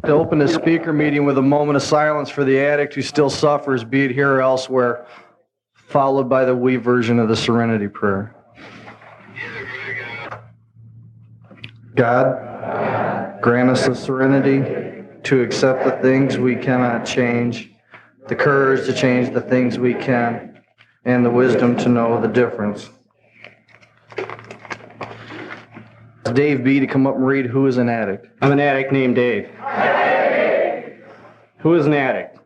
To open the speaker meeting with a moment of silence for the addict who still suffers, be it here or elsewhere, followed by the we version of the Serenity Prayer. God, grant us the serenity to accept the things we cannot change, the courage to change the things we can, and the wisdom to know the difference. Dave B. to come up and read Who is an Addict. I'm an addict named Dave. Who is an addict?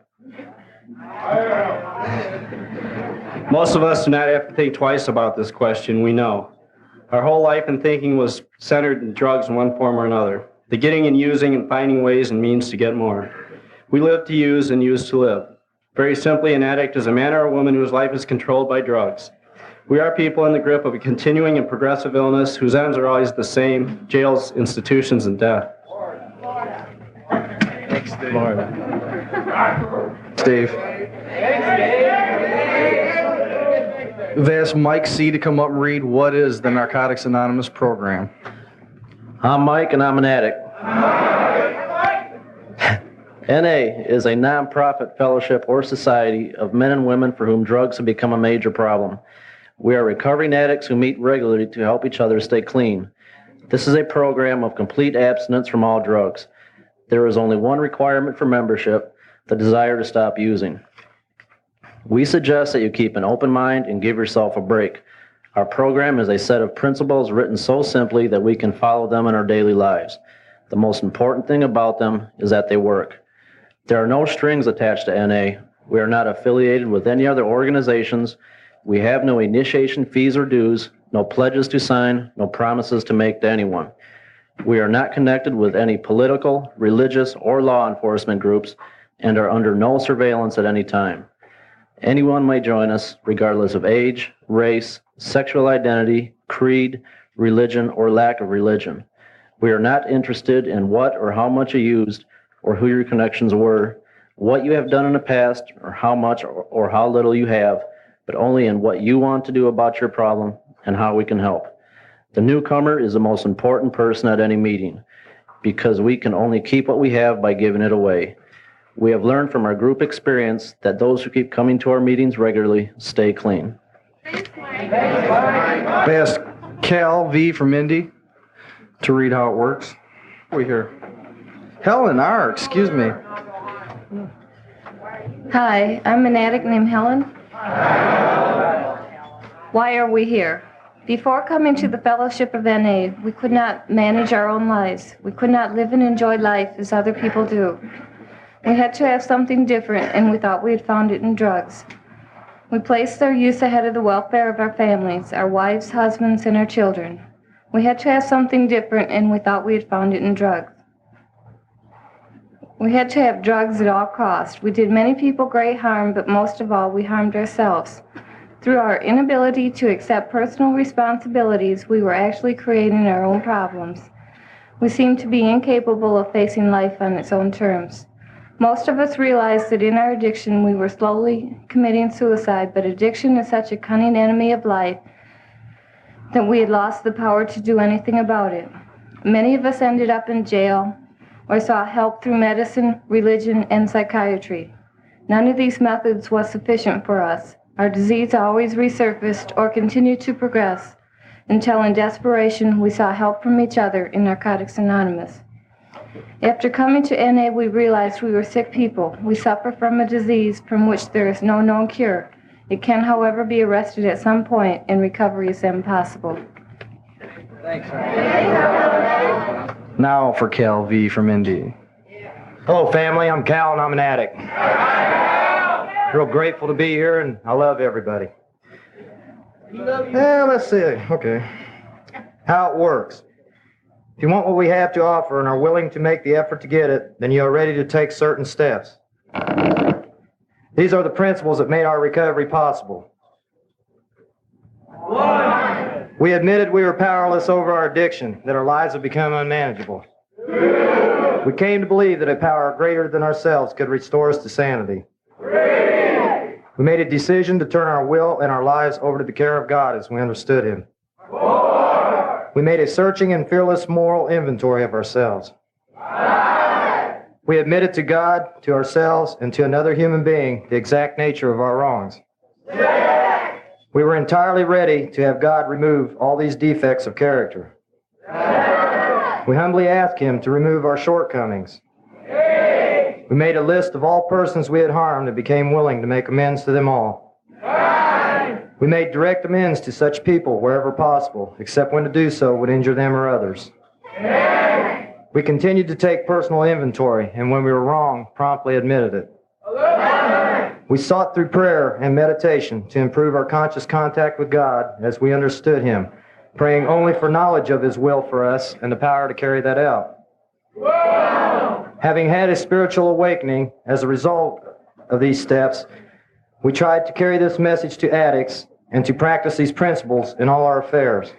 Most of us do not have to think twice about this question. We know. Our whole life and thinking was centered in drugs in one form or another. The getting and using and finding ways and means to get more. We live to use and use to live. Very simply, an addict is a man or a woman whose life is controlled by drugs. We are people in the grip of a continuing and progressive illness whose ends are always the same: jails, institutions, and death. Thanks, Dave. Dave. We've asked Mike C. to come up and read What is the Narcotics Anonymous program. I'm Mike, and I'm an addict. NA is a non-profit fellowship or society of men and women for whom drugs have become a major problem. We are recovering addicts who meet regularly to help each other stay clean. This is a program of complete abstinence from all drugs. There is only one requirement for membership: the desire to stop using. We suggest that you keep an open mind and give yourself a break. Our program is a set of principles written so simply that we can follow them in our daily lives. The most important thing about them is that they work. There are no strings attached to NA. We are not affiliated with any other organizations. We have no initiation fees or dues, no pledges to sign, no promises to make to anyone. We are not connected with any political, religious, or law enforcement groups and are under no surveillance at any time. Anyone may join us, regardless of age, race, sexual identity, creed, religion, or lack of religion. We are not interested in what or how much you used, or who your connections were, what you have done in the past, or how much or how little you have, but only in what you want to do about your problem and how we can help. The newcomer is the most important person at any meeting, because we can only keep what we have by giving it away. We have learned from our group experience that those who keep coming to our meetings regularly stay clean. I asked Cal V. from Indy to read how it works. We hear Helen R. Excuse me. Hi, I'm an addict named Helen. Why are we here? Before coming to the Fellowship of NA, we could not manage our own lives. We could not live and enjoy life as other people do. We had to have something different, and we thought we had found it in drugs. We placed our use ahead of the welfare of our families, our wives, husbands, and our children. We had to have something different, and we thought we had found it in drugs. We had to have drugs at all costs. We did many people great harm, but most of all, we harmed ourselves. Through our inability to accept personal responsibilities, we were actually creating our own problems. We seemed to be incapable of facing life on its own terms. Most of us realized that in our addiction, we were slowly committing suicide, but addiction is such a cunning enemy of life that we had lost the power to do anything about it. Many of us ended up in jail or sought help through medicine, religion, and psychiatry. None of these methods was sufficient for us. Our disease always resurfaced or continued to progress until in desperation we sought help from each other in Narcotics Anonymous. After coming to NA, we realized we were sick people. We suffer from a disease from which there is no known cure. It can, however, be arrested at some point, and recovery is impossible. Thanks. Now for Cal V. from Indy. Hello, family. I'm Cal, and I'm an addict. Real grateful to be here, and I love everybody. Let's see. Okay. How it works. If you want what we have to offer and are willing to make the effort to get it, then you are ready to take certain steps. These are the principles that made our recovery possible. 1. We admitted we were powerless over our addiction, that our lives had become unmanageable. 2. We came to believe that a power greater than ourselves could restore us to sanity. 3. We made a decision to turn our will and our lives over to the care of God as we understood Him. 4. We made a searching and fearless moral inventory of ourselves. 5. We admitted to God, to ourselves, and to another human being the exact nature of our wrongs. We were entirely ready to have God remove all these defects of character. We humbly asked Him to remove our shortcomings. We made a list of all persons we had harmed and became willing to make amends to them all. We made direct amends to such people wherever possible, except when to do so would injure them or others. We continued to take personal inventory, and when we were wrong, promptly admitted it. We sought through prayer and meditation to improve our conscious contact with God as we understood Him, praying only for knowledge of His will for us and the power to carry that out. Having had a spiritual awakening as a result of these steps, we tried to carry this message to addicts and to practice these principles in all our affairs.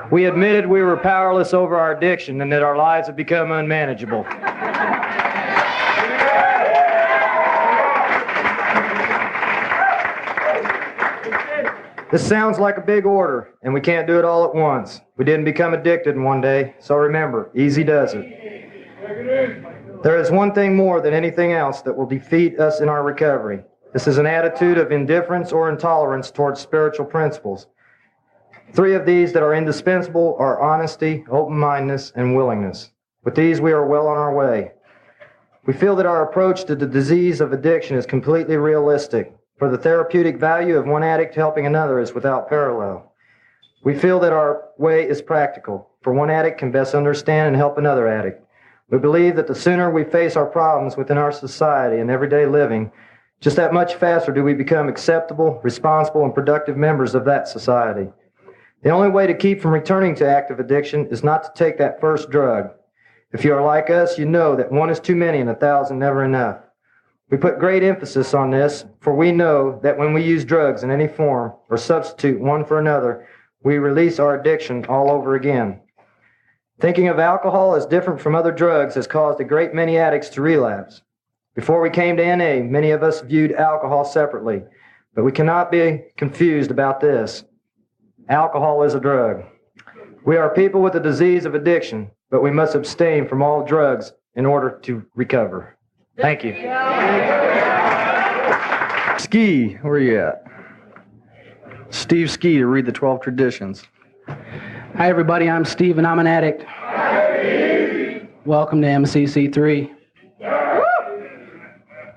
We admitted we were powerless over our addiction and that our lives had become unmanageable. This sounds like a big order, and we can't do it all at once. We didn't become addicted in one day, so remember, easy does it. There is one thing more than anything else that will defeat us in our recovery. This is an attitude of indifference or intolerance towards spiritual principles. 3 of these that are indispensable are honesty, open-mindedness, and willingness. With these, we are well on our way. We feel that our approach to the disease of addiction is completely realistic, for the therapeutic value of one addict helping another is without parallel. We feel that our way is practical, for one addict can best understand and help another addict. We believe that the sooner we face our problems within our society and everyday living, just that much faster do we become acceptable, responsible, and productive members of that society. The only way to keep from returning to active addiction is not to take that first drug. If you are like us, you know that 1 is too many and 1,000 never enough. We put great emphasis on this, for we know that when we use drugs in any form or substitute one for another, we release our addiction all over again. Thinking of alcohol as different from other drugs has caused a great many addicts to relapse. Before we came to NA, many of us viewed alcohol separately, but we cannot be confused about this. Alcohol is a drug. We are people with a disease of addiction, but we must abstain from all drugs in order to recover. Thank you. Ski, where are you at? Steve Ski to read the 12 traditions. Hi, everybody. I'm Steve, and I'm an addict. Welcome to MCC3.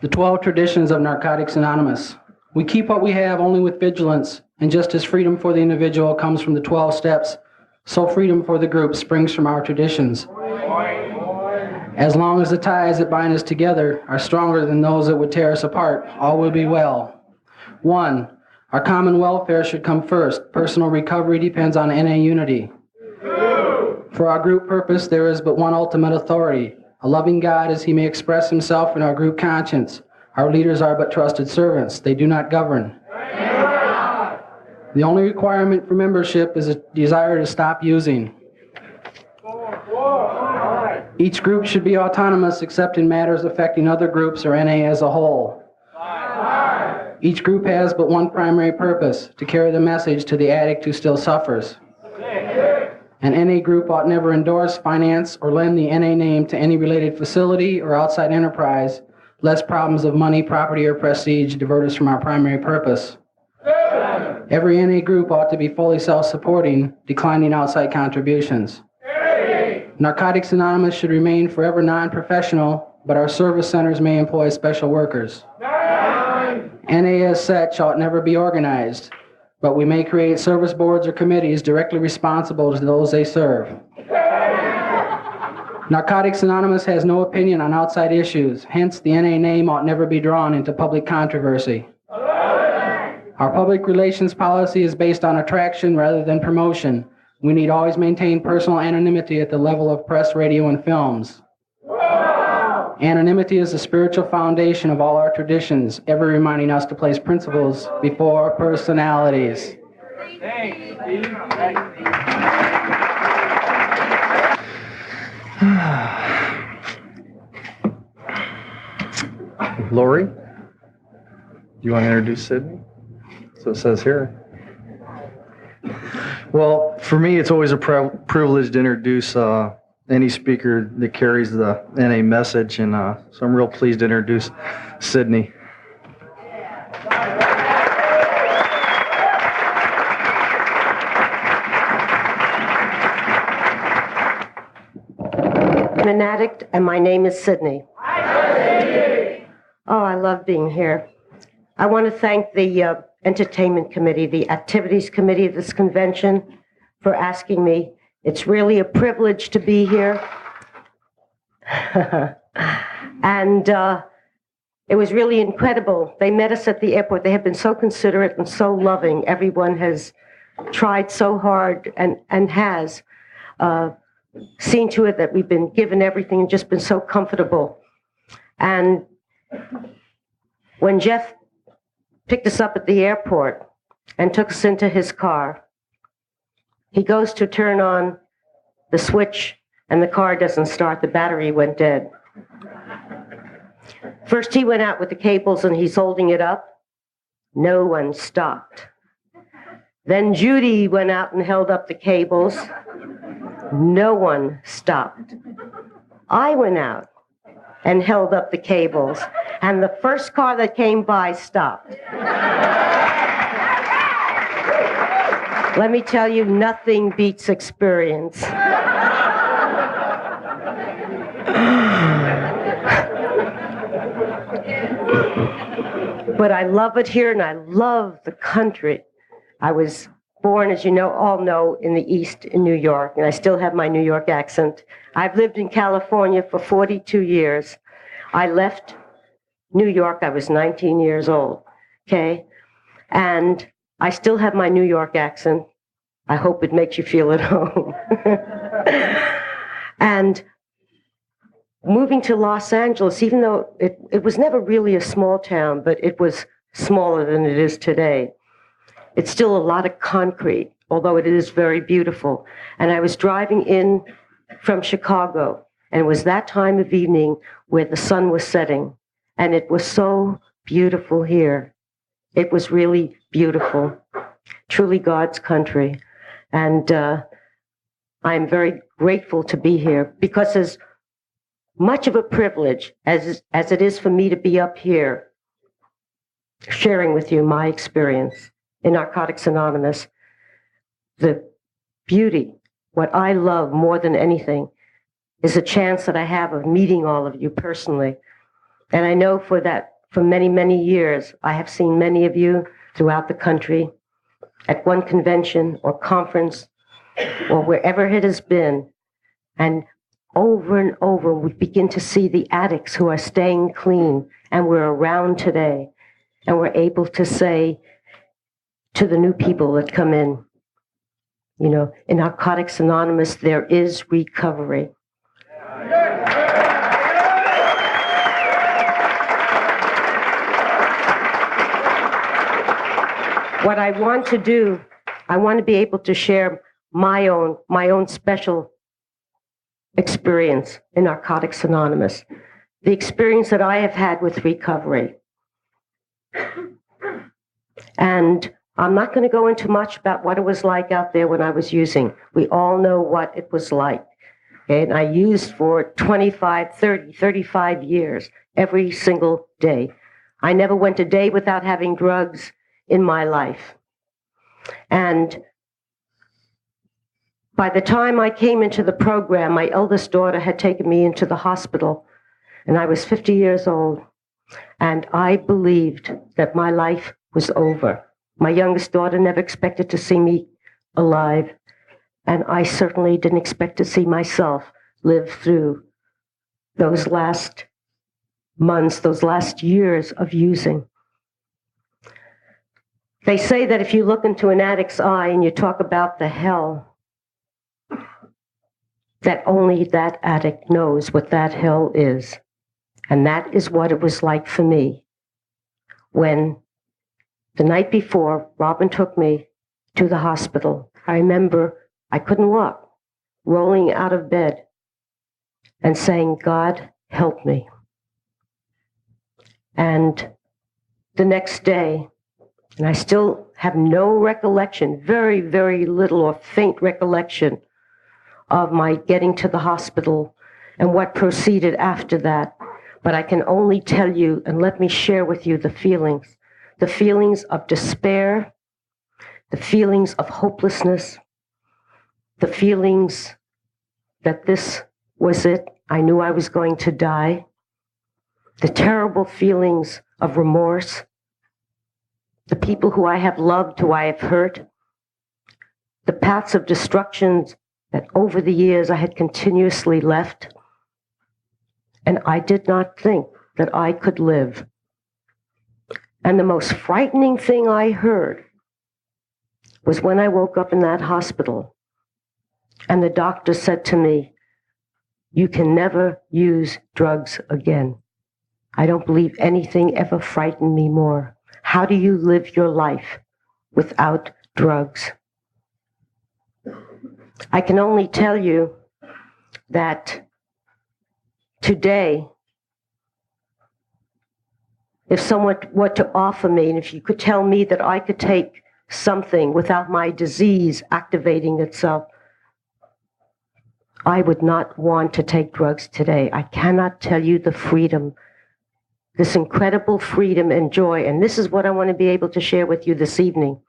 The 12 traditions of Narcotics Anonymous. We keep what we have only with vigilance, and just as freedom for the individual comes from the 12 steps, so freedom for the group springs from our traditions. As long as the ties that bind us together are stronger than those that would tear us apart, all will be well. 1. Our common welfare should come first. Personal recovery depends on NA unity. 2. For our group purpose, there is but one ultimate authority, a loving God as He may express Himself in our group conscience. Our leaders are but trusted servants. They do not govern. The only requirement for membership is a desire to stop using. Each group should be autonomous except in matters affecting other groups or NA as a whole. Each group has but one primary purpose, to carry the message to the addict who still suffers. An NA group ought never endorse, finance, or lend the NA name to any related facility or outside enterprise, lest problems of money, property, or prestige divert us from our primary purpose. Every NA group ought to be fully self-supporting, declining outside contributions. Narcotics Anonymous should remain forever non-professional, but our service centers may employ special workers. NA as such ought never be organized, but we may create service boards or committees directly responsible to those they serve. Narcotics Anonymous has no opinion on outside issues, hence the NA name ought never be drawn into public controversy. Our public relations policy is based on attraction rather than promotion. We need always maintain personal anonymity at the level of press, radio, and films. Anonymity is the spiritual foundation of all our traditions, ever reminding us to place principles before personalities. Lori, do you want to introduce Sydney? So it says here. Well, for me, it's always a privilege to introduce any speaker that carries the NA message, and so I'm real pleased to introduce Sydney. I'm an addict, and my name is Sydney. Oh, I love being here. I want to thank the Entertainment Committee, the Activities Committee of this convention, for asking me. It's really a privilege to be here. And it was really incredible. They met us at the airport. They have been so considerate and so loving. Everyone has tried so hard and has seen to it that we've been given everything and just been so comfortable. And when Jeff picked us up at the airport and took us into his car, he goes to turn on the switch and the car doesn't start. The battery went dead. First he went out with the cables and he's holding it up. No one stopped. Then Judy went out and held up the cables. No one stopped. I went out and held up the cables, and the first car that came by stopped. Let me tell you, nothing beats experience. But I love it here, and I love the country. I was born, as you know, all know, in the East in New York, and I still have my New York accent. I've lived in California for 42 years. I left New York, I was 19 years old, okay? And I still have my New York accent. I hope it makes you feel at home. And moving to Los Angeles, even though it was never really a small town, but it was smaller than it is today. It's still a lot of concrete, although it is very beautiful. And I was driving in from Chicago, and it was that time of evening where the sun was setting, and it was so beautiful here. It was really beautiful, truly God's country. And I'm very grateful to be here, because as much of a privilege as it is for me to be up here sharing with you my experience in Narcotics Anonymous, the beauty, what I love more than anything, is a chance that I have of meeting all of you personally. And I know for many, many years, I have seen many of you throughout the country at one convention or conference or wherever it has been. And over, we begin to see the addicts who are staying clean, and we're around today. And we're able to say to the new people that come in, you know, in Narcotics Anonymous, there is recovery. What I want to do, I want to be able to share my own special experience in Narcotics Anonymous, the experience that I have had with recovery. And I'm not going to go into much about what it was like out there when I was using. We all know what it was like. Okay? And I used for 25, 30, 35 years, every single day. I never went a day without having drugs in my life. And by the time I came into the program, my eldest daughter had taken me into the hospital, and I was 50 years old. And I believed that my life was over. My youngest daughter never expected to see me alive, and I certainly didn't expect to see myself live through those last months, those last years of using. They say that if you look into an addict's eye and you talk about the hell, that only that addict knows what that hell is. And that is what it was like for me when the night before Robin took me to the hospital. I remember I couldn't walk, rolling out of bed and saying, God, help me. And the next day, and I still have no recollection, very, very little or faint recollection of my getting to the hospital and what proceeded after that. But I can only tell you, and let me share with you the feelings of despair, the feelings of hopelessness, the feelings that this was it. I knew I was going to die. The terrible feelings of remorse, the people who I have loved, who I have hurt, the paths of destruction that over the years I had continuously left. And I did not think that I could live. And the most frightening thing I heard was when I woke up in that hospital and the doctor said to me, "You can never use drugs again." I don't believe anything ever frightened me more. How do you live your life without drugs? I can only tell you that today, if someone were to offer me, and if you could tell me that I could take something without my disease activating itself, I would not want to take drugs today. I cannot tell you the freedom, this incredible freedom and joy, and this is what I want to be able to share with you this evening.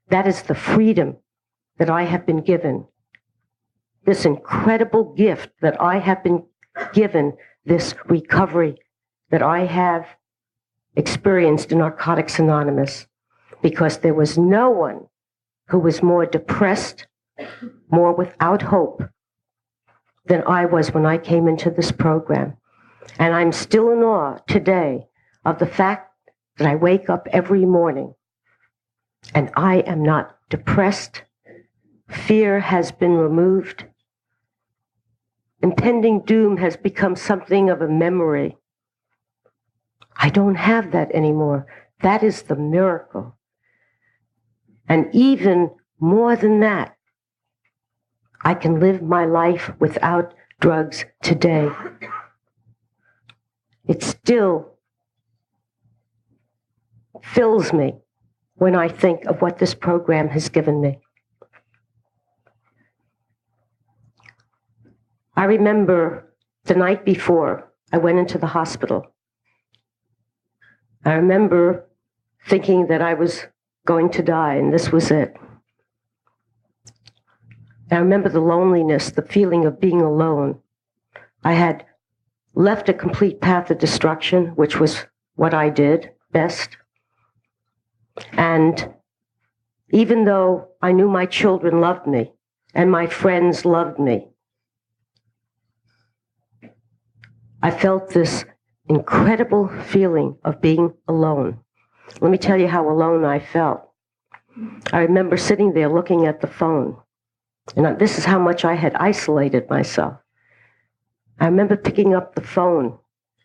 That is the freedom that I have been given, this incredible gift that I have been given, this recovery that I have experienced in Narcotics Anonymous, because there was no one who was more depressed, more without hope than I was when I came into this program. And I'm still in awe today of the fact that I wake up every morning and I am not depressed. Fear has been removed. Impending doom has become something of a memory. I don't have that anymore. That is the miracle. And even more than that, I can live my life without drugs today. It still fills me when I think of what this program has given me. I remember the night before I went into the hospital. I remember thinking that I was going to die and this was it. I remember the loneliness, the feeling of being alone. I had left a complete path of destruction, which was what I did best. And even though I knew my children loved me and my friends loved me, I felt this incredible feeling of being alone. Let me tell you how alone I felt. I remember sitting there looking at the phone, and this is how much I had isolated myself. I remember picking up the phone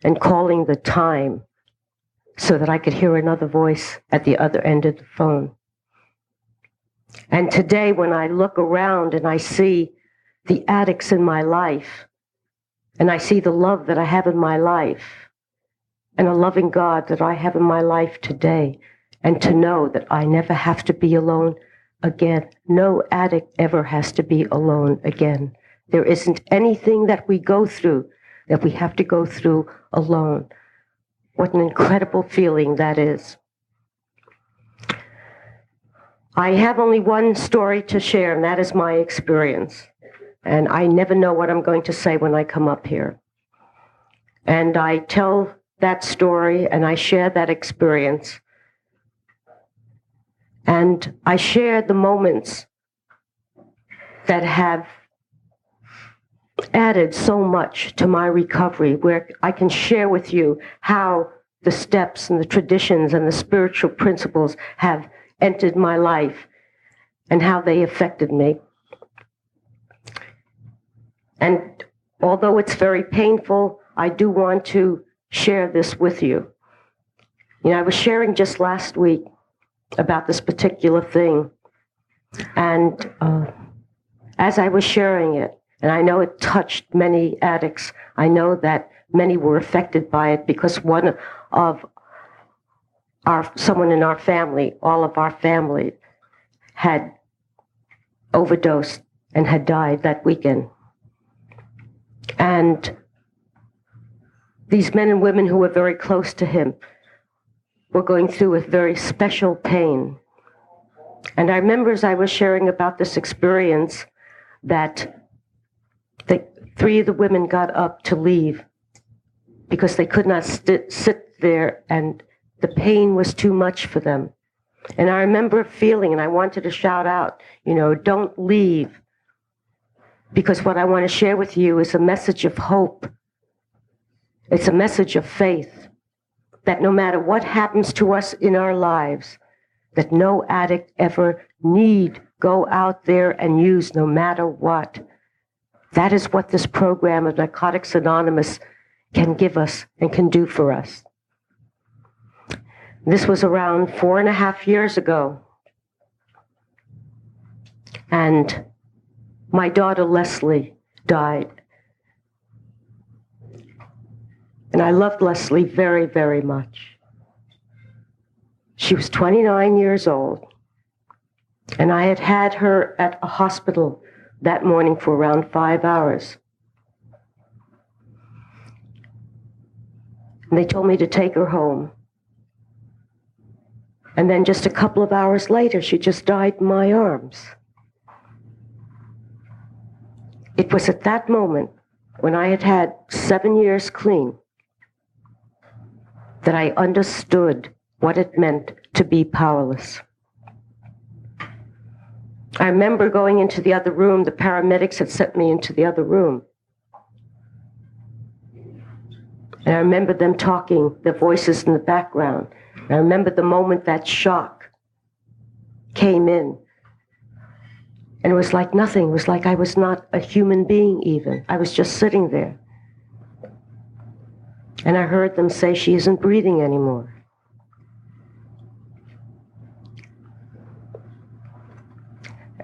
and calling the time so that I could hear another voice at the other end of the phone. And today, when I look around and I see the addicts in my life, and I see the love that I have in my life, and a loving God that I have in my life today, and to know that I never have to be alone again. No addict ever has to be alone again. There isn't anything that we go through that we have to go through alone. What an incredible feeling that is. I have only one story to share, and that is my experience. And I never know what I'm going to say when I come up here. And I tell that story and I share that experience. And I share the moments that have added so much to my recovery, where I can share with you how the steps and the traditions and the spiritual principles have entered my life and how they affected me. And although it's very painful, I do want to share this with you. You know, I was sharing just last week about this particular thing. And as I was sharing it, and I know it touched many addicts, I know that many were affected by it because one of someone in our family, all of our family, had overdosed and had died that weekend. And these men and women who were very close to him were going through a very special pain. And I remember as I was sharing about this experience that three of the women got up to leave because they could not sit there and the pain was too much for them. And I remember feeling, and I wanted to shout out, don't leave. Because what I want to share with you is a message of hope. It's a message of faith that no matter what happens to us in our lives, that no addict ever need go out there and use no matter what. That is what this program of Narcotics Anonymous can give us and can do for us. This was around 4.5 years ago. And my daughter Leslie died. And I loved Leslie very, very much. She was 29 years old. And I had her at a hospital that morning for around 5 hours. And they told me to take her home. And then just a couple of hours later, she just died in my arms. It was at that moment, when I had 7 years clean, that I understood what it meant to be powerless. I remember going into the other room. The paramedics had sent me into the other room. And I remember them talking, their voices in the background. I remember the moment that shock came in. And it was like nothing. It was like I was not a human being even. I was just sitting there. And I heard them say, she isn't breathing anymore.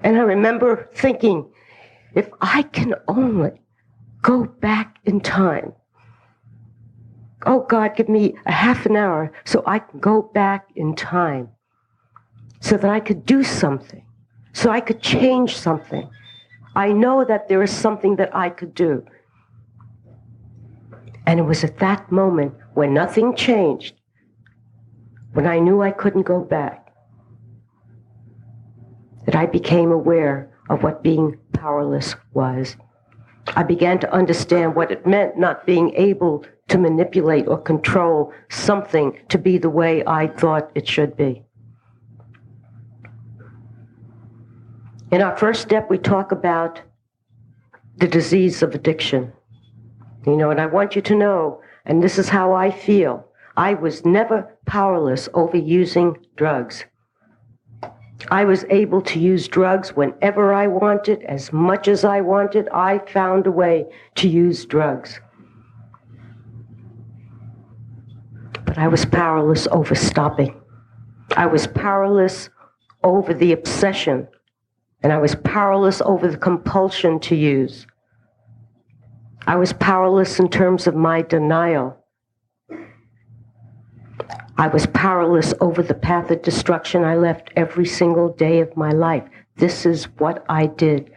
And I remember thinking, if I can only go back in time, oh God, give me a half an hour so I can go back in time so that I could do something, so I could change something. I know that there is something that I could do. And it was at that moment when nothing changed, when I knew I couldn't go back, that I became aware of what being powerless was. I began to understand what it meant not being able to manipulate or control something to be the way I thought it should be. In our first step, we talk about the disease of addiction. And I want you to know, and this is how I feel, I was never powerless over using drugs. I was able to use drugs whenever I wanted, as much as I wanted. I found a way to use drugs. But I was powerless over stopping. I was powerless over the obsession, and I was powerless over the compulsion to use. I was powerless in terms of my denial. I was powerless over the path of destruction I left every single day of my life. This is what I did.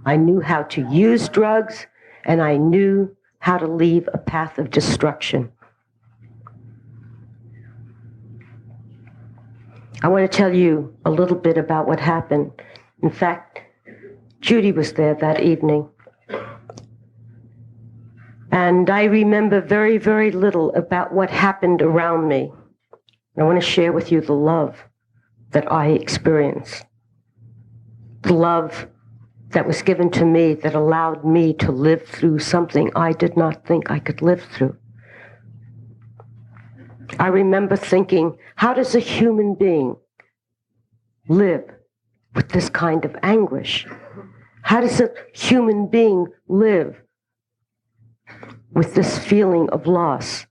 I knew how to use drugs, and I knew how to leave a path of destruction. I want to tell you a little bit about what happened. In fact, Judy was there that evening. And I remember very, very little about what happened around me. I want to share with you the love that I experienced. The love that was given to me that allowed me to live through something I did not think I could live through. I remember thinking, how does a human being live with this kind of anguish? How does a human being live with this feeling of loss?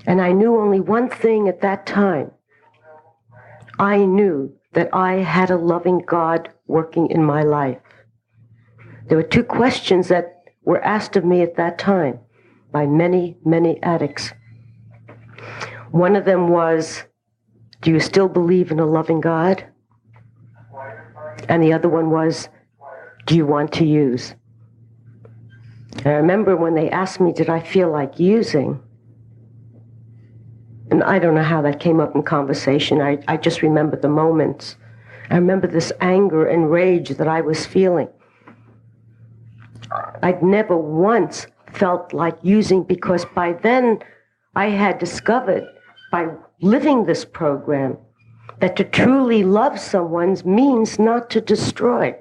And I knew only one thing at that time. I knew that I had a loving God working in my life. There were two questions that were asked of me at that time by many, many addicts. One of them was, do you still believe in a loving God? And the other one was, do you want to use? And I remember when they asked me, did I feel like using? And I don't know how that came up in conversation. I just remember the moments. I remember this anger and rage that I was feeling. I'd never once felt like using, because by then I had discovered, by living this program, that to truly love someone means not to destroy.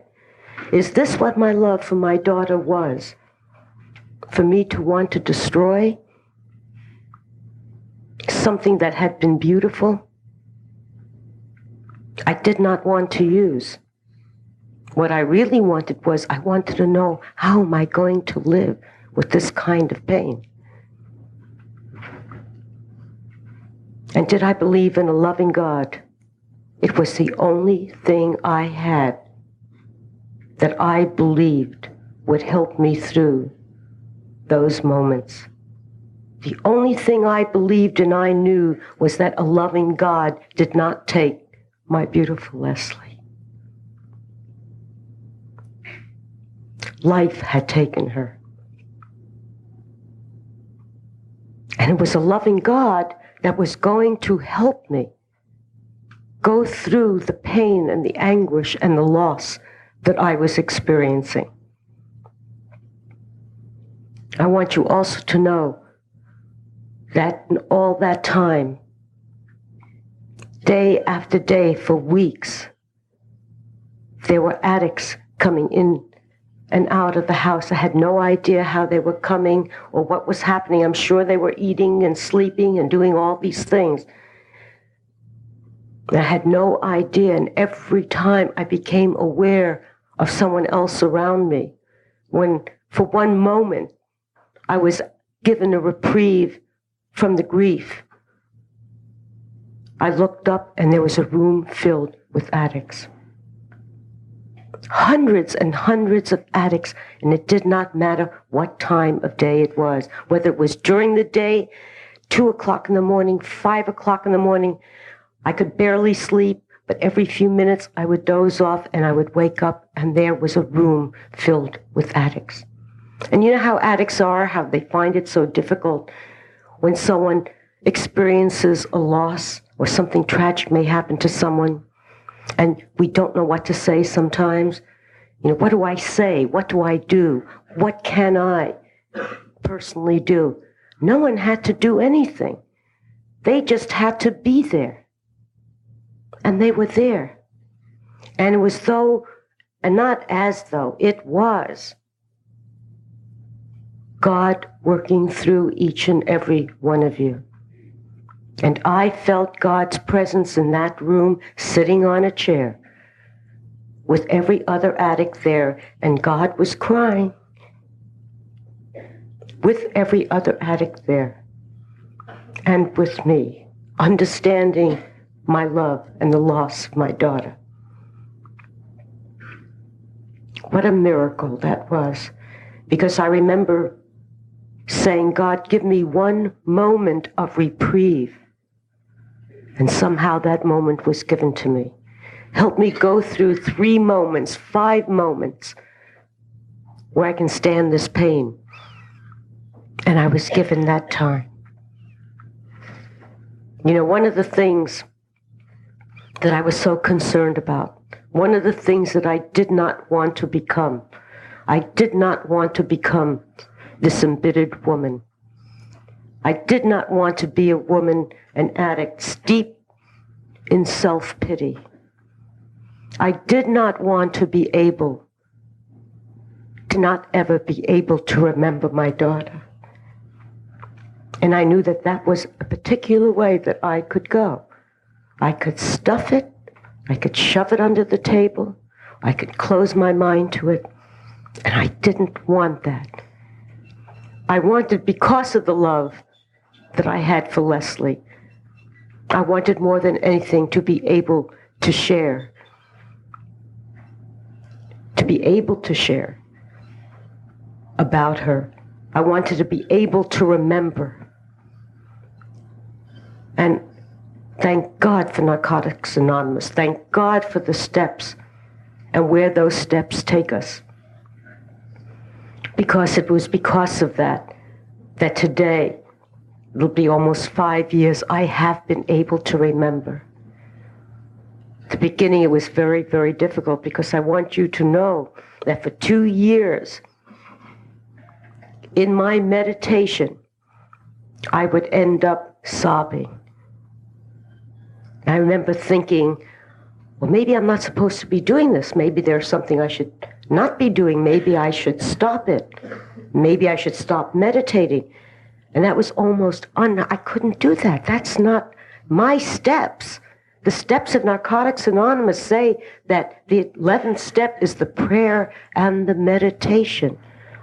Is this what my love for my daughter was? For me to want to destroy something that had been beautiful? I did not want to use. What I really wanted was, I wanted to know, how am I going to live with this kind of pain? And did I believe in a loving God? It was the only thing I had that I believed would help me through those moments. The only thing I believed and I knew was that a loving God did not take my beautiful Leslie. Life had taken her. And it was a loving God that was going to help me go through the pain and the anguish and the loss that I was experiencing. I want you also to know that in all that time, day after day for weeks, there were addicts coming in and out of the house. I had no idea how they were coming or what was happening. I'm sure they were eating and sleeping and doing all these things. I had no idea, and every time I became aware of someone else around me, when for one moment I was given a reprieve from the grief, I looked up and there was a room filled with addicts. Hundreds and hundreds of addicts, and it did not matter what time of day it was, whether it was during the day, 2 o'clock in the morning, 5 o'clock in the morning. I could barely sleep, but every few minutes I would doze off and I would wake up and there was a room filled with addicts. And you know how addicts are, how they find it so difficult when someone experiences a loss or something tragic may happen to someone, and we don't know what to say sometimes. You know, what do I say? What do I do? What can I personally do? No one had to do anything. They just had to be there. And they were there. And it was though, and not as though, it was God working through each and every one of you. And I felt God's presence in that room, sitting on a chair with every other addict there, and God was crying with every other addict there, and with me, understanding my love and the loss of my daughter. What a miracle that was, because I remember saying, God, give me one moment of reprieve. And somehow that moment was given to me. Help me go through 3 moments, 5 moments where I can stand this pain. And I was given that time. You know, one of the things that I was so concerned about, one of the things that I did not want to become, I did not want to become this embittered woman. I did not want to be a woman, an addict, steeped in self-pity. I did not want to be able to not ever be able to remember my daughter. And I knew that that was a particular way that I could go. I could stuff it, I could shove it under the table, I could close my mind to it, and I didn't want that. I wanted, because of the love that I had for Leslie, I wanted more than anything to be able to share. To be able to share about her. I wanted to be able to remember. And thank God for Narcotics Anonymous. Thank God for the steps and where those steps take us. Because it was because of that today, it'll be almost 5 years, I have been able to remember. At the beginning, it was very, very difficult because I want you to know that for 2 years, in my meditation, I would end up sobbing. I remember thinking, well, maybe I'm not supposed to be doing this. Maybe there's something I should not be doing. Maybe I should stop it. Maybe I should stop meditating. And that was almost, I couldn't do that. That's not my steps. The steps of Narcotics Anonymous say that the 11th step is the prayer and the meditation.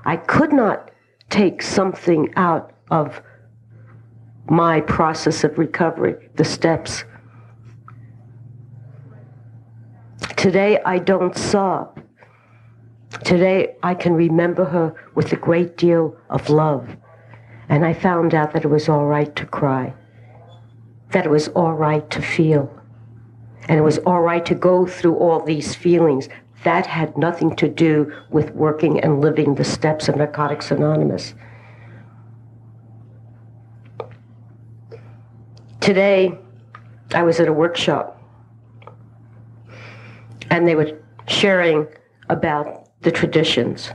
I could not take something out of my process of recovery, the steps. Today, I don't sob. Today, I can remember her with a great deal of love. And I found out that it was all right to cry, that it was all right to feel, and it was all right to go through all these feelings. That had nothing to do with working and living the steps of Narcotics Anonymous. Today, I was at a workshop, and they were sharing about the traditions.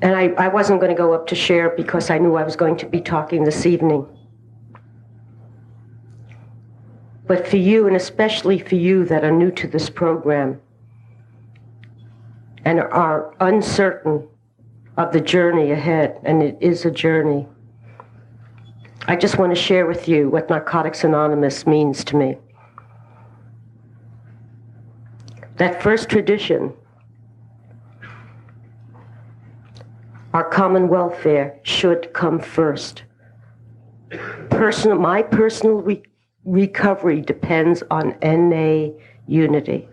And I wasn't going to go up to share because I knew I was going to be talking this evening. But for you, and especially for you that are new to this program and are uncertain of the journey ahead, and it is a journey, I just want to share with you what Narcotics Anonymous means to me. That first tradition, our common welfare, should come first. My personal recovery depends on NA unity.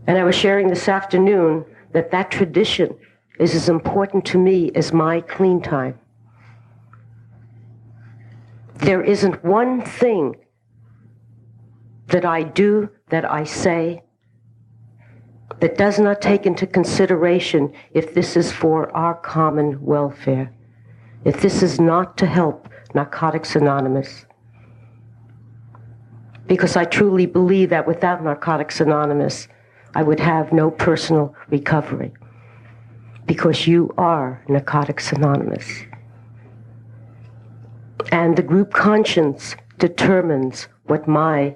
And I was sharing this afternoon that tradition is as important to me as my clean time. There isn't one thing that I do, that I say, that does not take into consideration if this is for our common welfare, if this is not to help Narcotics Anonymous. Because I truly believe that without Narcotics Anonymous, I would have no personal recovery. Because you are Narcotics Anonymous. And the group conscience determines what my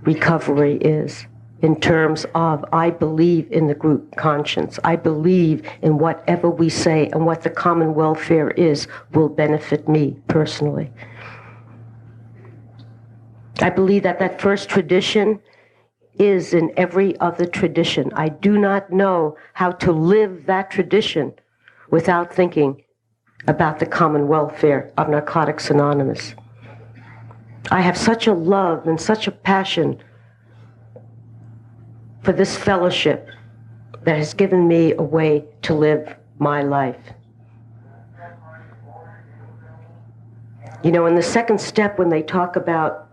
recovery is, in terms of I believe in the group conscience. I believe in whatever we say and what the common welfare is will benefit me personally. I believe that first tradition is in every other tradition. I do not know how to live that tradition without thinking about the common welfare of Narcotics Anonymous. I have such a love and such a passion for this fellowship that has given me a way to live my life. You know, in the second step, when they talk about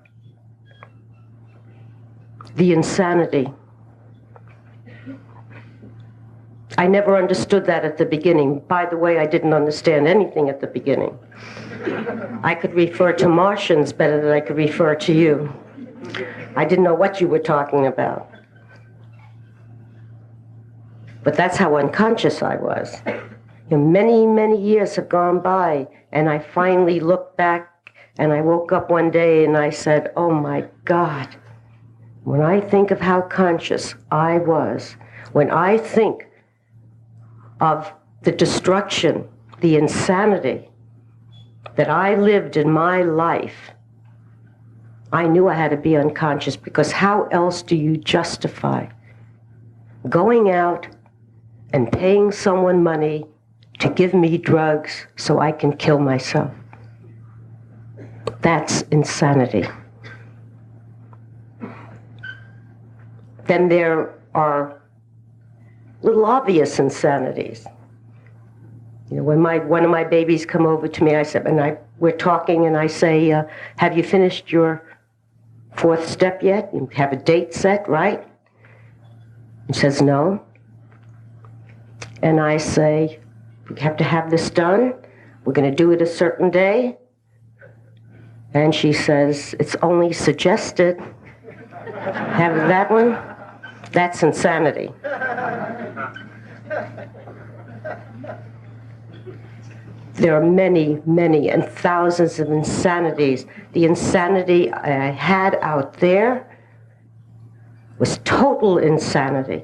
the insanity, I never understood that at the beginning. By the way, I didn't understand anything at the beginning. I could refer to Martians better than I could refer to you. I didn't know what you were talking about. But that's how unconscious I was. You know, many, many years have gone by, and I finally looked back, and I woke up one day and I said, oh my God, when I think of how conscious I was, when I think of the destruction, the insanity that I lived in my life, I knew I had to be unconscious, because how else do you justify going out and paying someone money to give me drugs so I can kill myself? That's insanity. Then there are little obvious insanities. You know, when one of my babies come over to me, we're talking, and I say, have you finished your fourth step yet? You have a date set, right? He says, no. And I say, we have to have this done. We're going to do it a certain day. And she says, it's only suggested. Have that one? That's insanity. There are many, many, and thousands of insanities. The insanity I had out there was total insanity.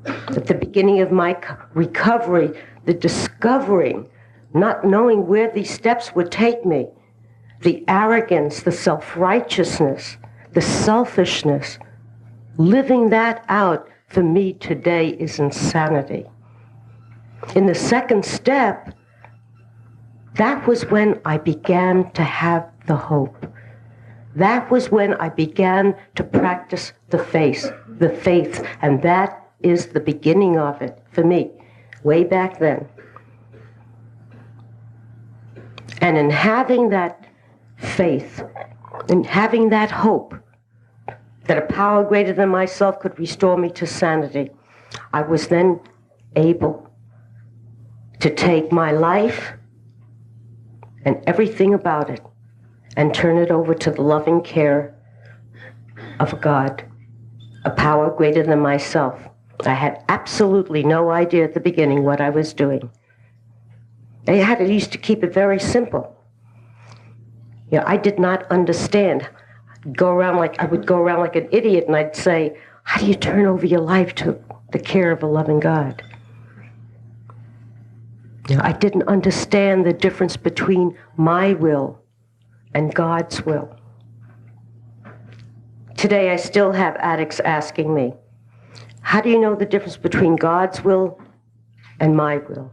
At the beginning of my recovery, the discovering, not knowing where these steps would take me, the arrogance, the self-righteousness, the selfishness, living that out for me today is insanity. In the second step, that was when I began to have the hope. That was when I began to practice the faith, and that is the beginning of it for me, way back then. And in having that faith, in having that hope, that a power greater than myself could restore me to sanity, I was then able to take my life and everything about it and turn it over to the loving care of God, a power greater than myself. I had absolutely no idea at the beginning what I was doing. I used to keep it very simple. You know, I did not understand. I would go around like an idiot, and I'd say, how do you turn over your life to the care of a loving God? You know, I didn't understand the difference between my will and God's will. Today, I still have addicts asking me, how do you know the difference between God's will and my will?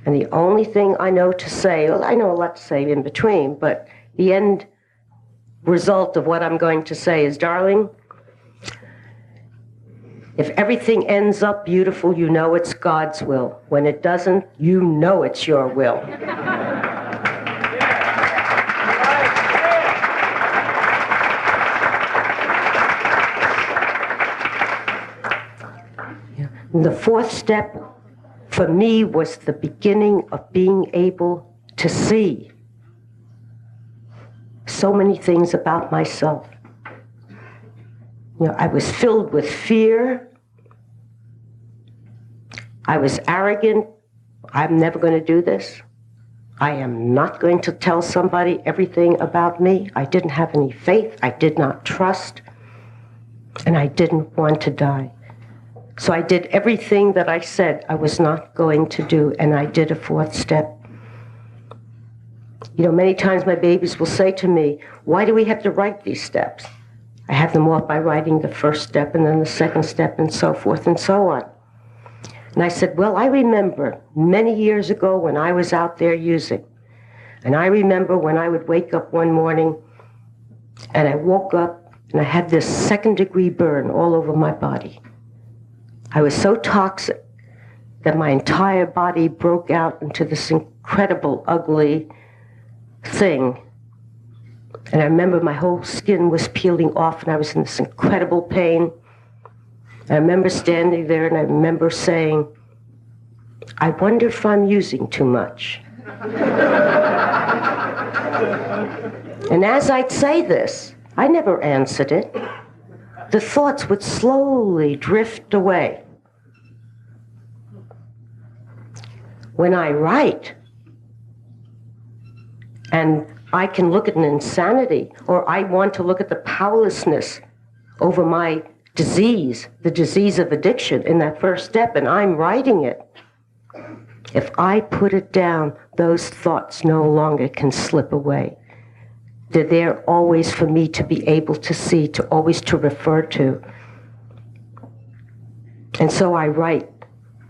And the only thing I know to say, well, I know a lot to say in between, but the end result of what I'm going to say is, darling, if everything ends up beautiful, you know it's God's will. When it doesn't, you know it's your will. And the fourth step for me was the beginning of being able to see so many things about myself. You know, I was filled with fear. I was arrogant. I'm never going to do this. I am not going to tell somebody everything about me. I didn't have any faith. I did not trust. And I didn't want to die. So I did everything that I said I was not going to do, and I did a fourth step. You know, many times my babies will say to me, why do we have to write these steps? I have them off by writing the first step and then the second step and so forth and so on. And I said, well, I remember many years ago when I was out there using. And I remember when I would wake up one morning and I woke up and I had this second-degree burn all over my body. I was so toxic that my entire body broke out into this incredible, ugly thing. And I remember my whole skin was peeling off and I was in this incredible pain. And I remember standing there and I remember saying, I wonder if I'm using too much. And as I'd say this, I never answered it. The thoughts would slowly drift away. When I write, and I can look at an insanity, or I want to look at the powerlessness over my disease, the disease of addiction in that first step, and I'm writing it. If I put it down, those thoughts no longer can slip away. They're there always for me to be able to see, to always to refer to. And so I write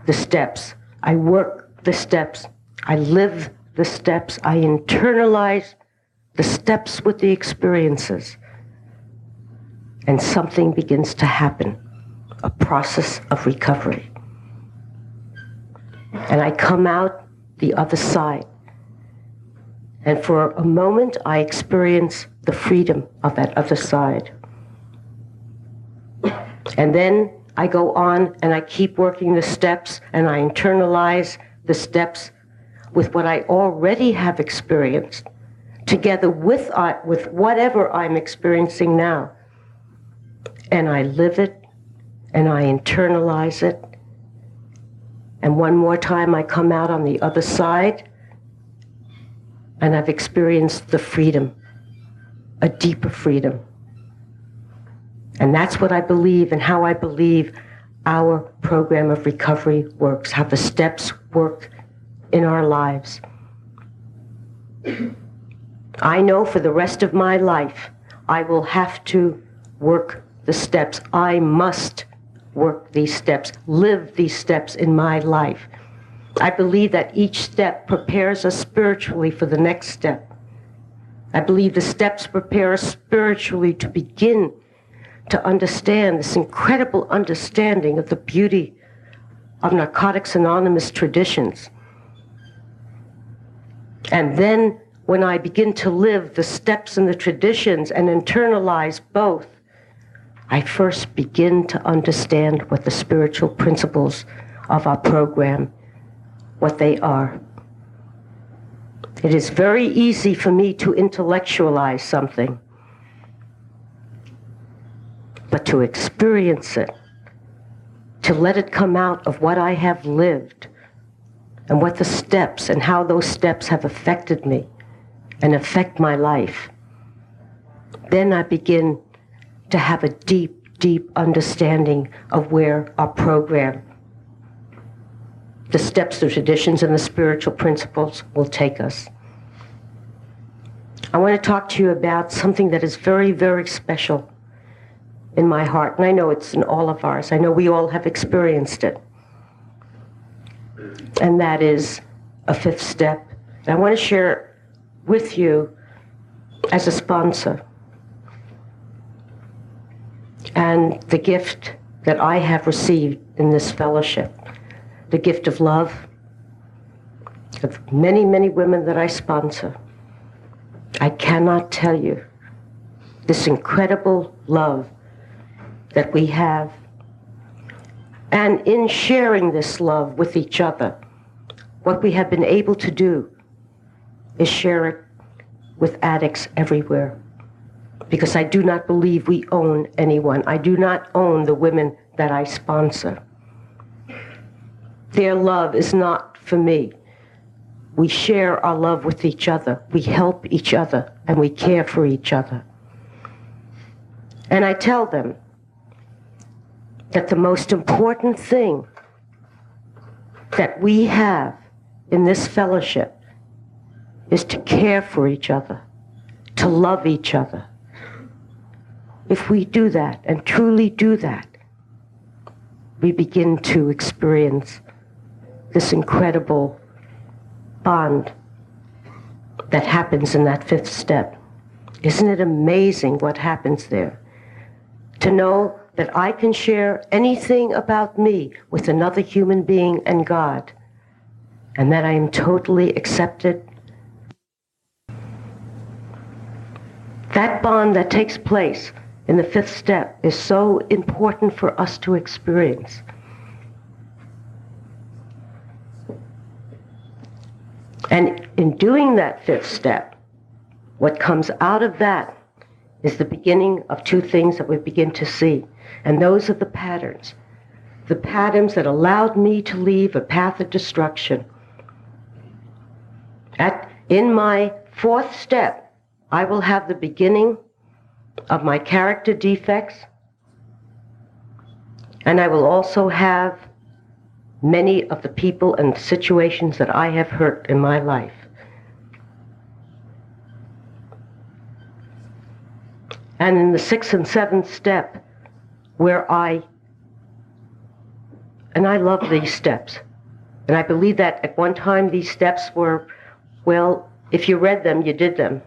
the steps. I work the steps. I live the steps. I internalize the steps with the experiences. And something begins to happen, a process of recovery. And I come out the other side. And for a moment, I experience the freedom of that other side. And then I go on and I keep working the steps, and I internalize the steps with what I already have experienced, together with whatever I'm experiencing now. And I live it, and I internalize it. And one more time I come out on the other side, and I've experienced the freedom, a deeper freedom. And that's what I believe, and how I believe our program of recovery works, how the steps work in our lives. I know for the rest of my life, I will have to work the steps. I must work these steps, live these steps in my life. I believe that each step prepares us spiritually for the next step. I believe the steps prepare us spiritually to begin to understand this incredible understanding of the beauty of Narcotics Anonymous traditions. And then when I begin to live the steps and the traditions and internalize both, I first begin to understand what the spiritual principles of our program, what they are. It is very easy for me to intellectualize something, but to experience it, to let it come out of what I have lived, and what the steps and how those steps have affected me and affect my life, then I begin to have a deep, deep understanding of where our program, the steps, the traditions, and the spiritual principles will take us. I want to talk to you about something that is very, very special in my heart, and I know it's in all of ours. I know we all have experienced it. And that is a fifth step. And I want to share with you as a sponsor and the gift that I have received in this fellowship, the gift of love of many, many women that I sponsor. I cannot tell you this incredible love that we have. And in sharing this love with each other, what we have been able to do is share it with addicts everywhere. Because I do not believe we own anyone. I do not own the women that I sponsor. Their love is not for me. We share our love with each other. We help each other, and we care for each other. And I tell them that the most important thing that we have in this fellowship is to care for each other, to love each other. If we do that, and truly do that, we begin to experience this incredible bond that happens in that fifth step. Isn't it amazing what happens there? To know that I can share anything about me with another human being and God, and that I am totally accepted. That bond that takes place in the fifth step is so important for us to experience. And in doing that fifth step, what comes out of that is the beginning of two things that we begin to see. And those are the patterns that allowed me to leave a path of destruction. In my fourth step, I will have the beginning of my character defects, and I will also have many of the people and situations that I have hurt in my life. And in the sixth and seventh step, where I love these steps, and I believe that at one time these steps were, well, if you read them, you did them.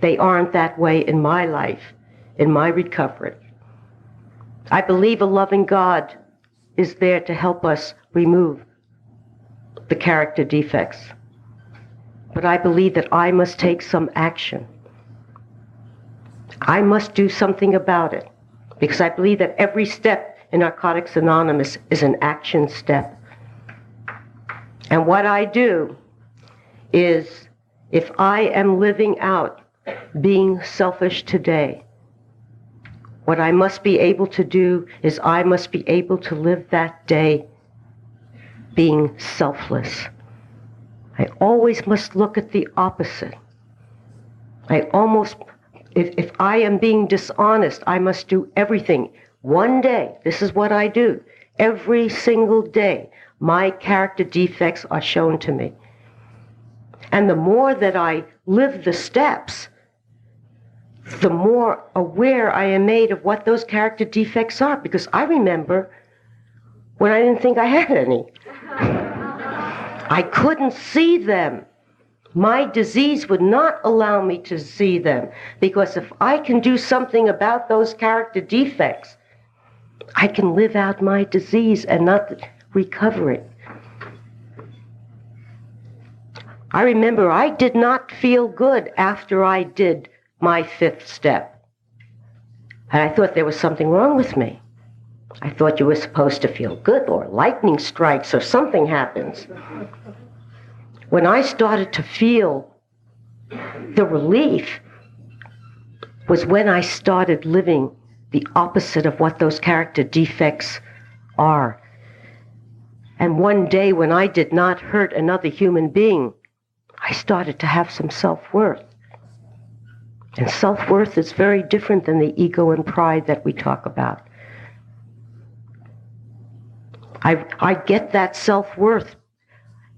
They aren't that way in my life, in my recovery. I believe a loving God is there to help us remove the character defects. But I believe that I must take some action. I must do something about it, because I believe that every step in Narcotics Anonymous is an action step. And what I do is, if I am living out being selfish today, what I must be able to do is I must be able to live that day being selfless. I always must look at the opposite. If I am being dishonest, I must do everything. One day, this is what I do. Every single day, my character defects are shown to me. And the more that I live the steps, the more aware I am made of what those character defects are, because I remember when I didn't think I had any. I couldn't see them. My disease would not allow me to see them, because if I can do something about those character defects, I can live out my disease and not recover it. I remember I did not feel good after I did my 5th step. And I thought there was something wrong with me. I thought you were supposed to feel good, or lightning strikes, or something happens. When I started to feel the relief was when I started living the opposite of what those character defects are. And one day when I did not hurt another human being, I started to have some self-worth. And self-worth is very different than the ego and pride that we talk about. I get that self-worth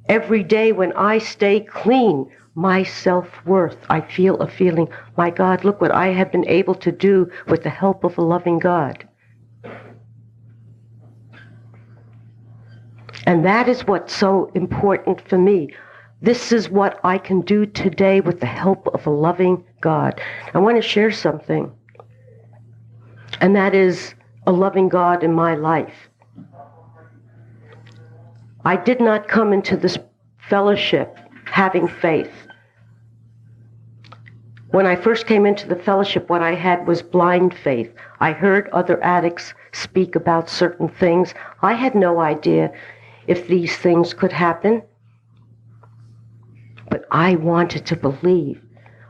every day when I stay clean. My self-worth, I feel a feeling, my God, look what I have been able to do with the help of a loving God. And that is what's so important for me. This is what I can do today with the help of a loving God. I want to share something, and that is a loving God in my life. I did not come into this fellowship having faith. When I first came into the fellowship, what I had was blind faith. I heard other addicts speak about certain things. I had no idea if these things could happen. But I wanted to believe.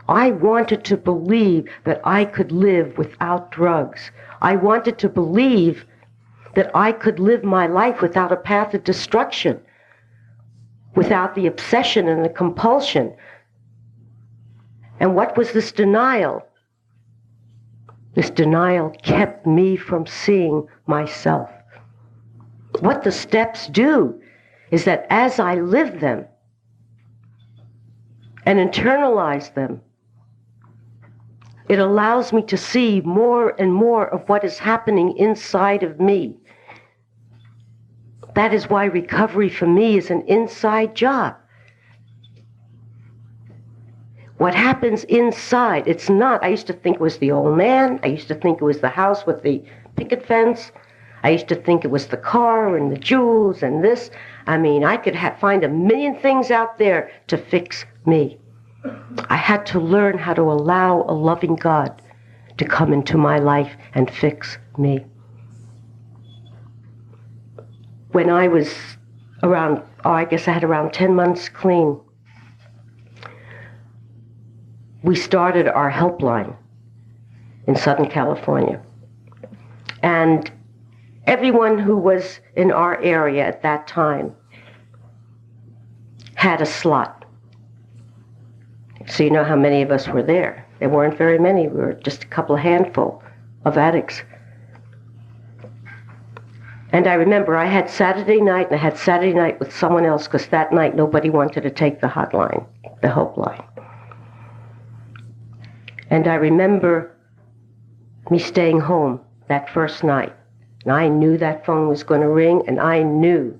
I wanted to believe that I could live without drugs. I wanted to believe that I could live my life without a path of destruction, without the obsession and the compulsion. And what was this denial? This denial kept me from seeing myself. What the steps do is that as I live them and internalize them, it allows me to see more and more of what is happening inside of me. That is why recovery for me is an inside job. What happens inside, it's not, I used to think it was the old man, I used to think it was the house with the picket fence, I used to think it was the car and the jewels and this. I mean, I could find a million things out there to fix me. I had to learn how to allow a loving God to come into my life and fix me. When I was around, I guess I had around 10 months clean, we started our helpline in Southern California. And everyone who was in our area at that time had a slot. So you know how many of us were there. There weren't very many. We were just a couple handful of addicts. And I remember I had Saturday night, and I had Saturday night with someone else, because that night nobody wanted to take the hotline, the helpline. And I remember me staying home that first night. And I knew that phone was going to ring, and I knew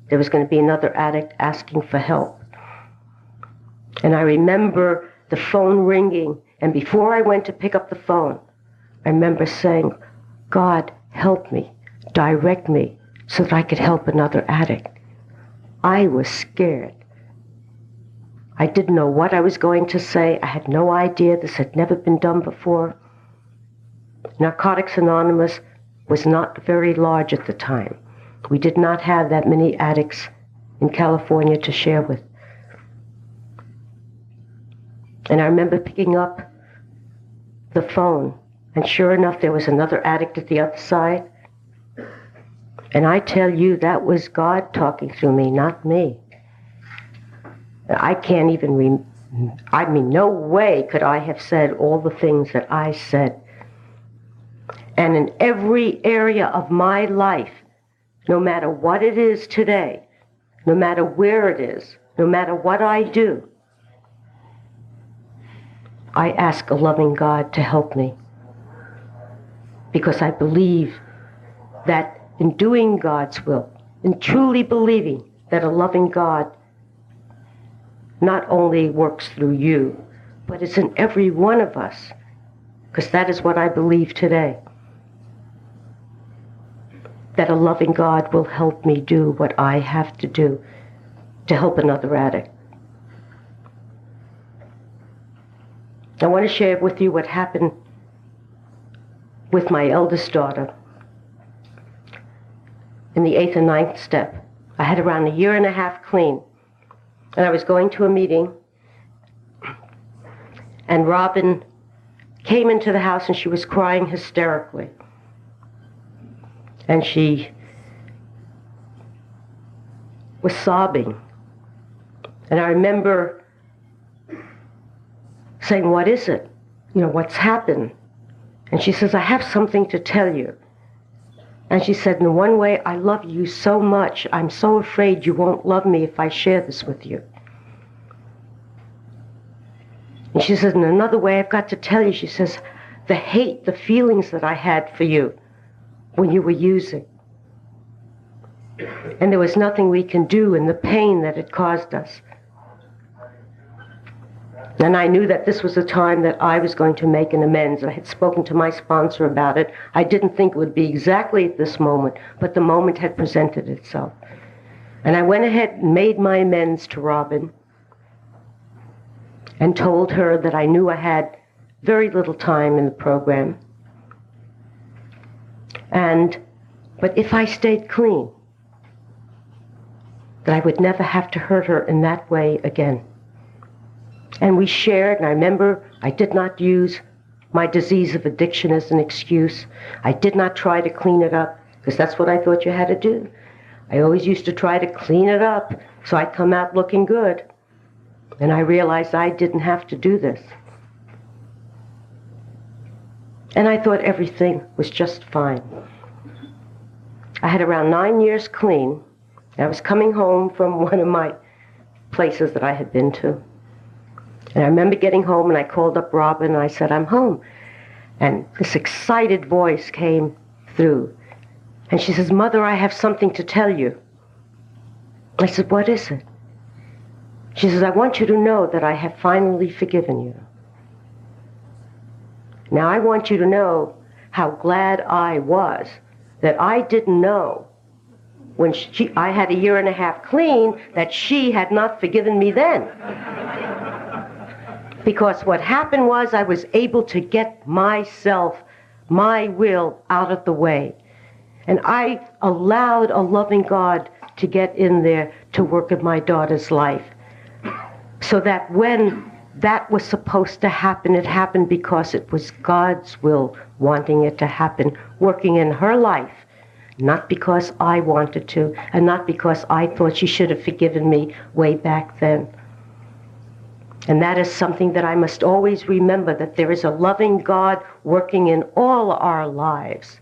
there was going to be another addict asking for help. And I remember the phone ringing, and before I went to pick up the phone, I remember saying, God, help me, direct me, so that I could help another addict. I was scared. I didn't know what I was going to say. I had no idea. This had never been done before. Narcotics Anonymous was not very large at the time. We did not have that many addicts in California to share with. And I remember picking up the phone, and sure enough, there was another addict at the other side. And I tell you, that was God talking through me, not me. I can't even no way could I have said all the things that I said. And in every area of my life, no matter what it is today, no matter where it is, no matter what I do, I ask a loving God to help me. Because I believe that in doing God's will, in truly believing that a loving God not only works through you, but it's in every one of us, because that is what I believe today, that a loving God will help me do what I have to do to help another addict. I want to share with you what happened with my eldest daughter in the 8th and 9th step. I had around 1.5 years clean, and I was going to a meeting, and Robin came into the house and she was crying hysterically. And she was sobbing. And I remember saying, "What is it? You know, what's happened?" And she says, "I have something to tell you." And she said, "In one way, I love you so much. I'm so afraid you won't love me if I share this with you." And she says, "In another way, I've got to tell you," she says, "the hate, the feelings that I had for you when you were using. And there was nothing we can do in the pain that it caused us." And I knew that this was a time that I was going to make an amends. I had spoken to my sponsor about it. I didn't think it would be exactly at this moment, but the moment had presented itself. And I went ahead and made my amends to Robin and told her that I knew I had very little time in the program. But if I stayed clean, that I would never have to hurt her in that way again. And we shared, and I remember I did not use my disease of addiction as an excuse. I did not try to clean it up, because that's what I thought you had to do. I always used to try to clean it up so I'd come out looking good. And I realized I didn't have to do this. And I thought everything was just fine. I had around 9 years clean. I was coming home from one of my places that I had been to. And I remember getting home, and I called up Robin, and I said, "I'm home." And this excited voice came through. And she says, "Mother, I have something to tell you." I said, "What is it?" She says, "I want you to know that I have finally forgiven you. Now I want you to know how glad I was that I didn't know when I had 1.5 years clean that she had not forgiven me then. Because what happened was I was able to get myself, my will, out of the way. And I allowed a loving God to get in there to work in my daughter's life. So that when that was supposed to happen, it happened because it was God's will wanting it to happen, working in her life. Not because I wanted to, and not because I thought she should have forgiven me way back then. And that is something that I must always remember, that there is a loving God working in all our lives.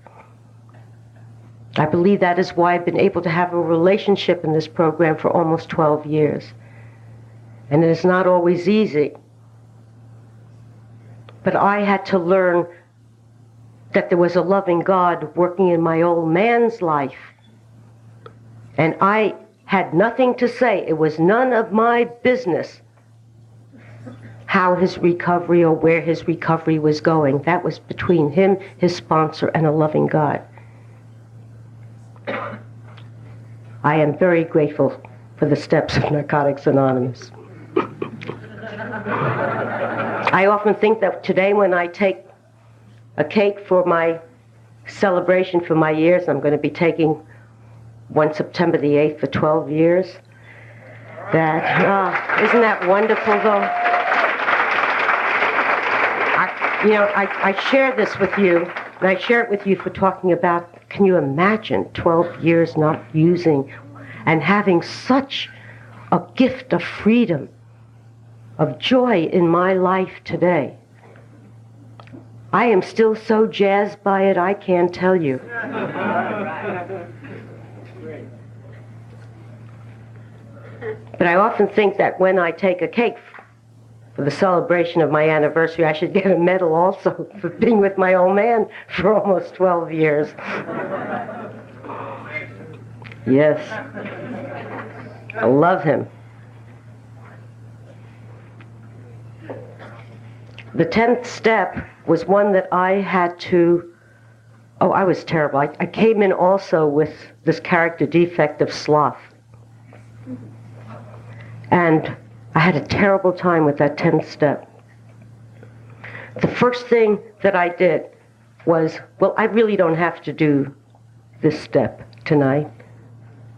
I believe that is why I've been able to have a relationship in this program for almost 12 years. And it is not always easy. But I had to learn that there was a loving God working in my old man's life. And I had nothing to say. It was none of my business how his recovery or where his recovery was going. That was between him, his sponsor, and a loving God. I am very grateful for the steps of Narcotics Anonymous. I often think that today when I take a cake for my celebration for my years. I'm going to be taking one September the 8th for 12 years. Isn't that wonderful, though? I share this with you, and I share it with you for talking about, can you imagine 12 years not using and having such a gift of freedom, of joy in my life today? I am still so jazzed by it, I can't tell you. But I often think that when I take a cake for the celebration of my anniversary, I should get a medal also for being with my old man for almost 12 years. Yes. I love him. The 10th step was one that I had to, I was terrible. I came in also with this character defect of sloth. And I had a terrible time with that 10th step. The first thing that I did was, I really don't have to do this step tonight.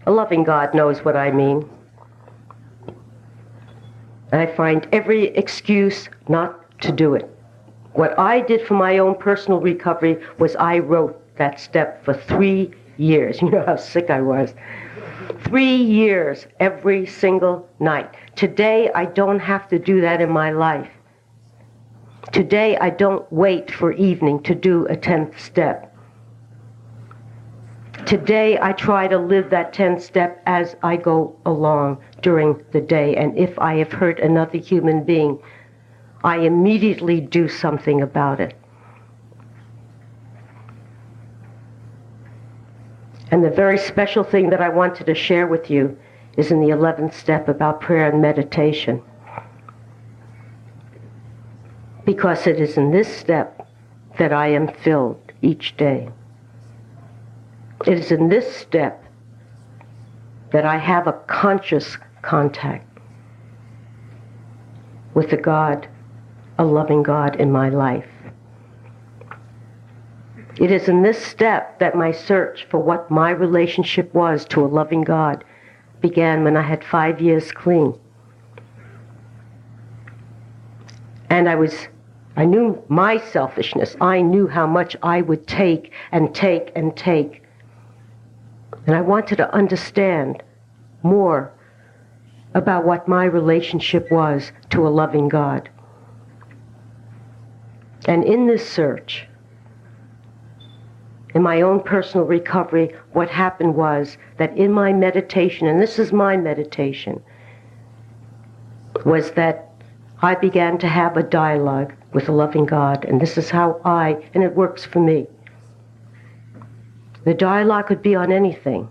A loving God knows what I mean. And I find every excuse not to do it. What I did for my own personal recovery was I wrote that step for 3 years. You know how sick I was. 3 years every single night. Today, I don't have to do that in my life. Today, I don't wait for evening to do a 10th step. Today, I try to live that 10th step as I go along during the day. And if I have hurt another human being, I immediately do something about it. And the very special thing that I wanted to share with you is in the 11th step about prayer and meditation. Because it is in this step that I am filled each day. It is in this step that I have a conscious contact with the God, a loving God in my life. It is in this step that my search for what my relationship was to a loving God began when I had 5 years clean. And I knew my selfishness. I knew how much I would take and take and take. And I wanted to understand more about what my relationship was to a loving God. And in this search, in my own personal recovery, what happened was that in my meditation, and this is my meditation, was that I began to have a dialogue with a loving God, and this is how and it works for me. The dialogue could be on anything,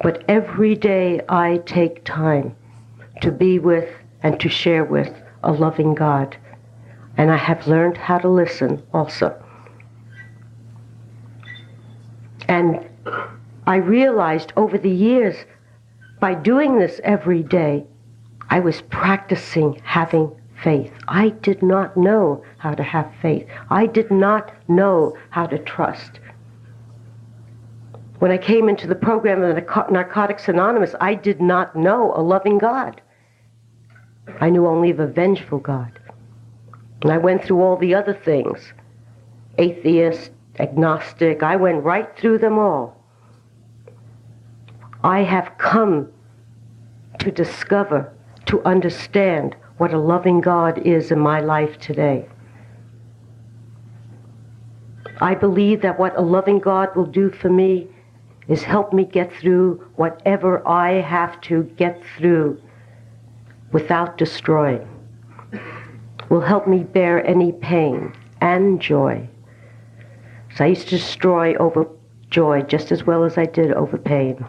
but every day I take time to be with and to share with a loving God, and I have learned how to listen also. And I realized over the years, by doing this every day, I was practicing having faith. I did not know how to have faith. I did not know how to trust. When I came into the program of Narcotics Anonymous, I did not know a loving God. I knew only of a vengeful God. And I went through all the other things, atheist, agnostic, I went right through them all. I have come to discover, to understand what a loving God is in my life today. I believe that what a loving God will do for me is help me get through whatever I have to get through without destroying. Will help me bear any pain and joy. So I used to destroy over joy just as well as I did over pain.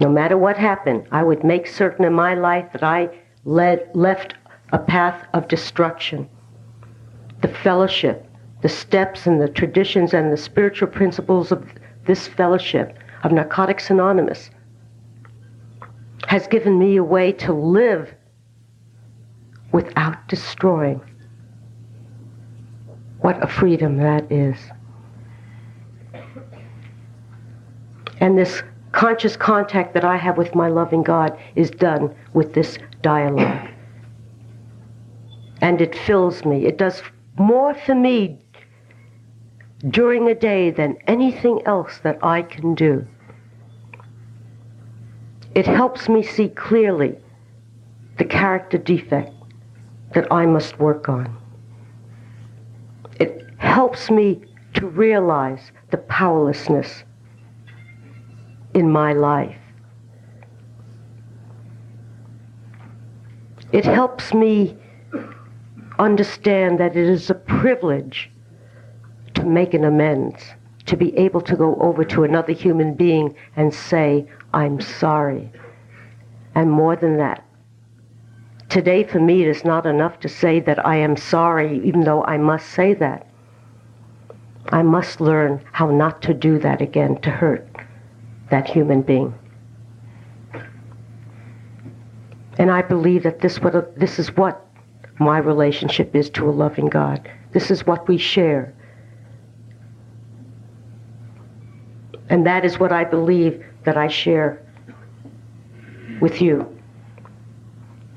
No matter what happened, I would make certain in my life that I left a path of destruction. The fellowship, the steps and the traditions and the spiritual principles of this fellowship, of Narcotics Anonymous, has given me a way to live without destroying. What a freedom that is. And this conscious contact that I have with my loving God is done with this dialogue. And it fills me. It does more for me during a day than anything else that I can do. It helps me see clearly the character defect that I must work on. It helps me to realize the powerlessness in my life. It helps me understand that it is a privilege to make an amends, to be able to go over to another human being and say, I'm sorry. And more than that, today for me it is not enough to say that I am sorry, even though I must say that. I must learn how not to do that again, to hurt that human being. And I believe that this is what my relationship is to a loving God. This is what we share. And that is what I believe that I share with you,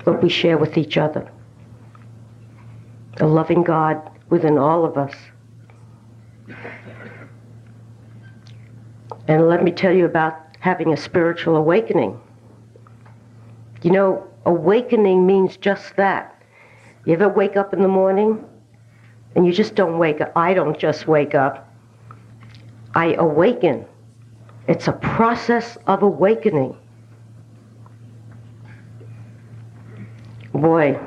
what we share with each other. A loving God within all of us. And let me tell you about having a spiritual awakening. You know, awakening means just that. You ever wake up in the morning and you just don't wake up? I don't just wake up. I awaken. It's a process of awakening. Boy,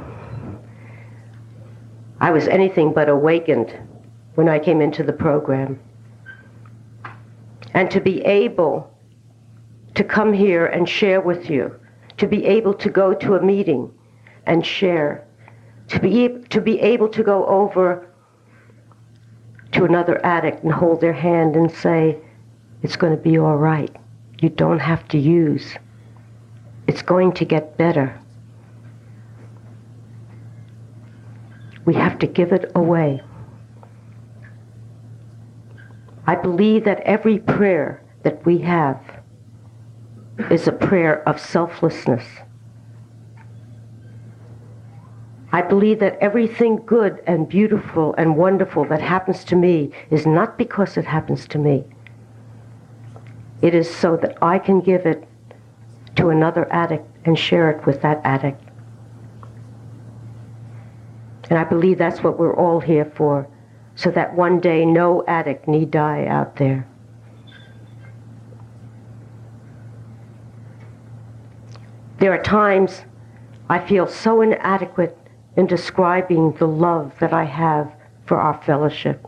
I was anything but awakened when I came into the program. And to be able to come here and share with you, to be able to go to a meeting and share, to be able to go over to another addict and hold their hand and say, it's going to be all right. You don't have to use. It's going to get better. We have to give it away. I believe that every prayer that we have is a prayer of selflessness. I believe that everything good and beautiful and wonderful that happens to me is not because it happens to me. It is so that I can give it to another addict and share it with that addict. And I believe that's what we're all here for, so that one day no addict need die out there. There are times I feel so inadequate in describing the love that I have for our fellowship.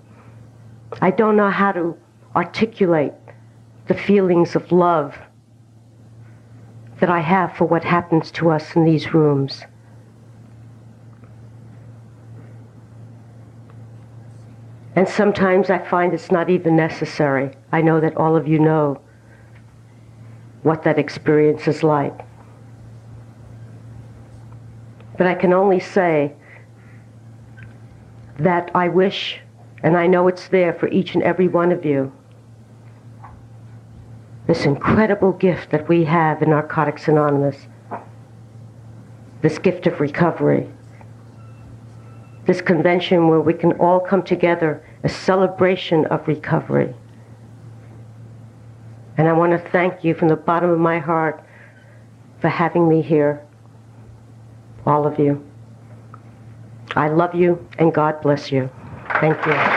I don't know how to articulate the feelings of love that I have for what happens to us in these rooms. And sometimes I find it's not even necessary. I know that all of you know what that experience is like. But I can only say that I wish, and I know it's there for each and every one of you, this incredible gift that we have in Narcotics Anonymous, this gift of recovery, this convention where we can all come together, a celebration of recovery. And I want to thank you from the bottom of my heart for having me here, all of you. I love you, and God bless you. Thank you.